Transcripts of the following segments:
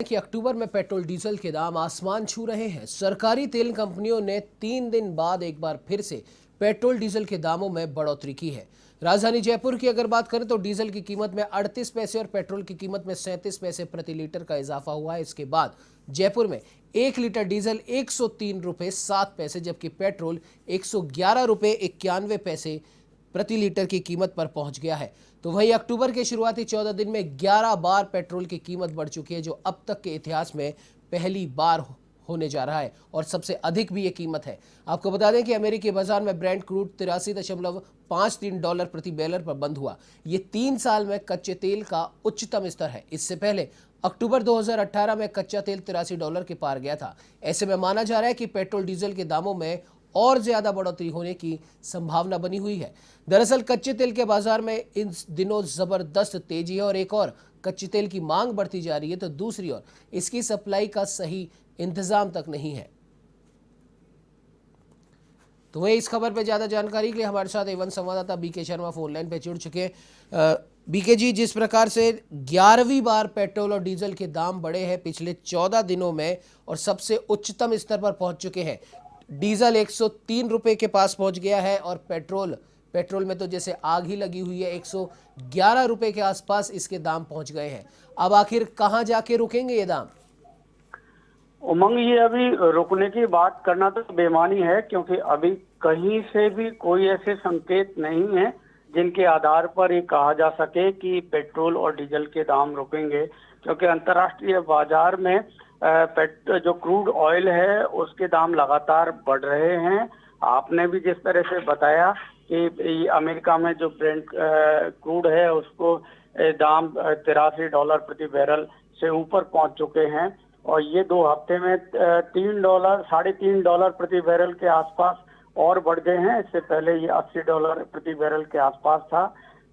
कि अक्टूबर में petrol diesel के दाम आसमान छू रहे हैं। सरकारी तेल कंपनियों ने 3 दिन बाद एक बार फिर से पेट्रोल डीजल के दामों में बढ़ोतरी की है। राजधानी जयपुर की अगर बात करें तो डीजल की कीमत में 38 पैसे और पेट्रोल की कीमत में 37 पैसे प्रति लीटर का इजाफा हुआ है। इसके बाद जयपुर में 1 लीटर डीजल 103 रुपये 7 पैसे जबकि पेट्रोल 111 रुपये 91 पैसे प्रति लीटर की कीमत पर पहुंच गया है। तो वहीं अक्टूबर के शुरुआती 14 दिन में 11 बार पेट्रोल की कीमत बढ़ चुकी है, जो अब तक के इतिहास में पहली बार होने जा रहा है और सबसे अधिक भी ये कीमत है। आपको बता दें कि अमेरिकी बाजार में ब्रेंट क्रूड 83.53 डॉलर प्रति बैरल पर बंद हुआ। ये 3 साल में कच्चे तेल का उच्चतम स्तर है। इससे पहले अक्टूबर 2018 में कच्चा तेल 83 डॉलर के पार गया था। ऐसे में माना जा रहा है कि पेट्रोल डीजल के दामों में और ज्यादा बढ़ोतरी होने की संभावना बनी हुई है। दरअसल कच्चे तेल के बाजार में इन दिनों जबरदस्त तेजी है और एक और कच्चे तेल की मांग बढ़ती जा रही है, तो दूसरी ओर इसकी सप्लाई का सही इंतजाम तक नहीं है। तो वही इस खबर पर ज्यादा जानकारी के लिए हमारे साथ एवन संवाददाता बीके शर्मा फोन लाइन पे जुड़ चुके हैं। बीके जी, जिस प्रकार से 11वीं बार पेट्रोल और डीजल के दाम बढ़े हैं पिछले 14 दिनों में और सबसे उच्चतम स्तर पर पहुंच चुके हैं। डीजल 103 रुपए के पास पहुंच गया है और पेट्रोल में तो जैसे आग ही लगी हुई है। 111 रुपए के आसपास इसके दाम पहुंच गए हैं। अब आखिर कहां जाके रुकेंगे ये दाम? उमंग, ये अभी रुकने की बात करना तो बेमानी है, क्योंकि अभी कहीं से भी कोई ऐसे संकेत नहीं है जिनके आधार पर ये कहा जा सके कि पेट्रोल और डीजल के दाम रुकेंगे। क्योंकि अंतर्राष्ट्रीय बाजार में जो क्रूड ऑयल है उसके दाम लगातार बढ़ रहे हैं। आपने भी जिस तरह से बताया कि अमेरिका में जो ब्रेंट क्रूड है उसको दाम 83 डॉलर प्रति बैरल से ऊपर पहुंच चुके हैं और ये 2 हफ्ते में 3 डॉलर 3.5 डॉलर प्रति बैरल के आसपास और बढ़ गए हैं। इससे पहले ये 80 डॉलर प्रति बैरल के आसपास था।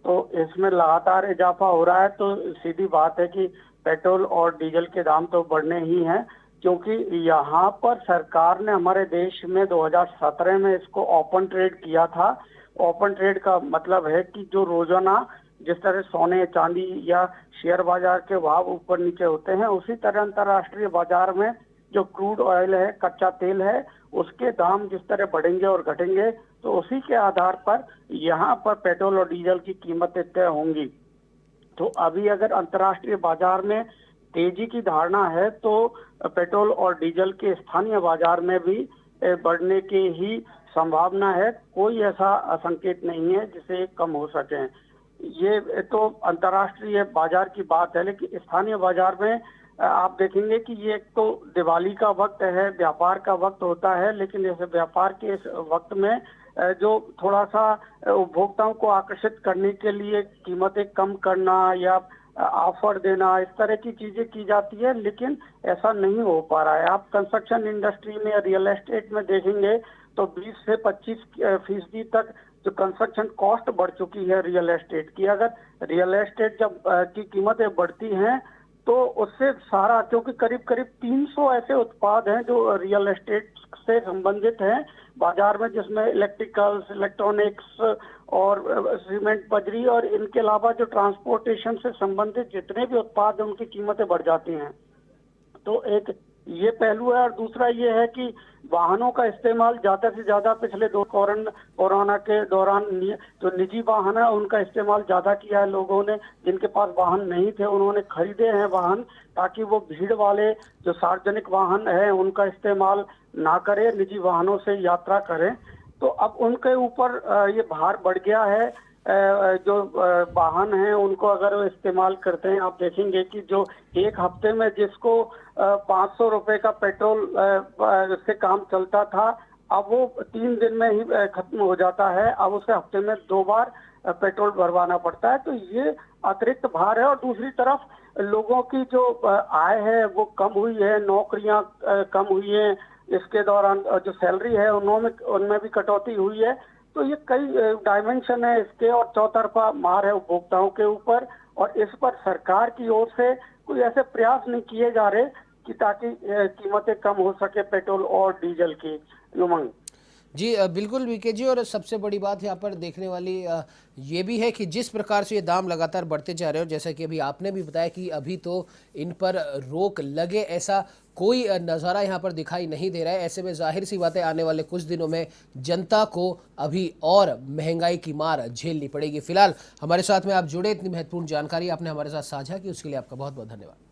तो इसमें लगातार इजाफा हो रहा है, तो सीधी बात है कि पेट्रोल और डीजल के दाम तो बढ़ने ही हैं, क्योंकि यहाँ पर सरकार ने हमारे देश में 2017 में इसको ओपन ट्रेड किया था। ओपन ट्रेड का मतलब है कि जो रोजाना जिस तरह सोने चांदी या शेयर बाजार के भाव ऊपर नीचे होते हैं, उसी तरह अंतर्राष्ट्रीय बाजार में जो क्रूड ऑयल है, कच्चा तेल है, उसके दाम जिस तरह बढ़ेंगे और घटेंगे, तो उसी के आधार पर यहाँ पर पेट्रोल और डीजल की कीमतें तय होंगी। तो अभी अगर अंतर्राष्ट्रीय बाजार में तेजी की धारणा है तो पेट्रोल और डीजल के स्थानीय बाजार में भी बढ़ने की ही संभावना है। कोई ऐसा संकेत नहीं है जिसे कम हो सके। ये तो अंतर्राष्ट्रीय बाजार की बात है, लेकिन स्थानीय बाजार में आप देखेंगे कि ये एक तो दिवाली का वक्त है, व्यापार का वक्त होता है, लेकिन जैसे व्यापार के इस वक्त में जो थोड़ा सा उपभोक्ताओं को आकर्षित करने के लिए कीमतें कम करना या ऑफर देना, इस तरह की चीजें की जाती है, लेकिन ऐसा नहीं हो पा रहा है। आप कंस्ट्रक्शन इंडस्ट्री में, रियल एस्टेट में देखेंगे तो 20 से 25% तक जो कंस्ट्रक्शन कॉस्ट बढ़ चुकी है रियल एस्टेट की। अगर रियल एस्टेट जब की कीमतें बढ़ती हैं तो उससे सारा, क्योंकि करीब करीब 300 ऐसे उत्पाद हैं जो रियल एस्टेट से संबंधित हैं बाजार में, जिसमें इलेक्ट्रिकल्स, इलेक्ट्रॉनिक्स और सीमेंट, बजरी और इनके अलावा जो ट्रांसपोर्टेशन से संबंधित जितने भी उत्पाद हैं उनकी कीमतें बढ़ जाती हैं। तो एक ये पहलू है और दूसरा ये है कि वाहनों का इस्तेमाल ज्यादा से ज्यादा पिछले कोरोना के दौरान जो निजी वाहन है उनका इस्तेमाल ज्यादा किया है लोगों ने। जिनके पास वाहन नहीं थे उन्होंने खरीदे हैं वाहन, ताकि वो भीड़ वाले जो सार्वजनिक वाहन है उनका इस्तेमाल ना करें, निजी वाहनों से यात्रा करें। तो अब उनके ऊपर ये भार बढ़ गया है। जो वाहन हैं उनको अगर वो इस्तेमाल करते हैं, आप देखेंगे कि जो एक हफ्ते में जिसको 500 रुपए का पेट्रोल से काम चलता था, अब वो 3 दिन में ही खत्म हो जाता है। अब उसे हफ्ते में 2 बार पेट्रोल भरवाना पड़ता है। तो ये अतिरिक्त भार है और दूसरी तरफ लोगों की जो आय है वो कम हुई है, नौकरियां कम हुई हैं, इसके दौरान जो सैलरी है उनमें भी कटौती हुई है। तो ये कई डायमेंशन है इसके और चौतरफा मार है उपभोक्ताओं के ऊपर, और इस पर सरकार की ओर से कोई ऐसे प्रयास नहीं किए जा रहे कि ताकि कीमतें कम हो सके पेट्रोल और डीजल की। उमंग जी बिल्कुल वीके जी, और सबसे बड़ी बात यहाँ पर देखने वाली ये भी है कि जिस प्रकार से ये दाम लगातार बढ़ते जा रहे हो, जैसा कि अभी आपने भी बताया कि अभी तो इन पर रोक लगे ऐसा कोई नज़ारा यहाँ पर दिखाई नहीं दे रहा है। ऐसे में जाहिर सी बात है आने वाले कुछ दिनों में जनता को अभी और महंगाई की मार झेलनी पड़ेगी। फिलहाल हमारे साथ में आप जुड़े, इतनी महत्वपूर्ण जानकारी आपने हमारे साथ साझा की, उसके लिए आपका बहुत बहुत धन्यवाद।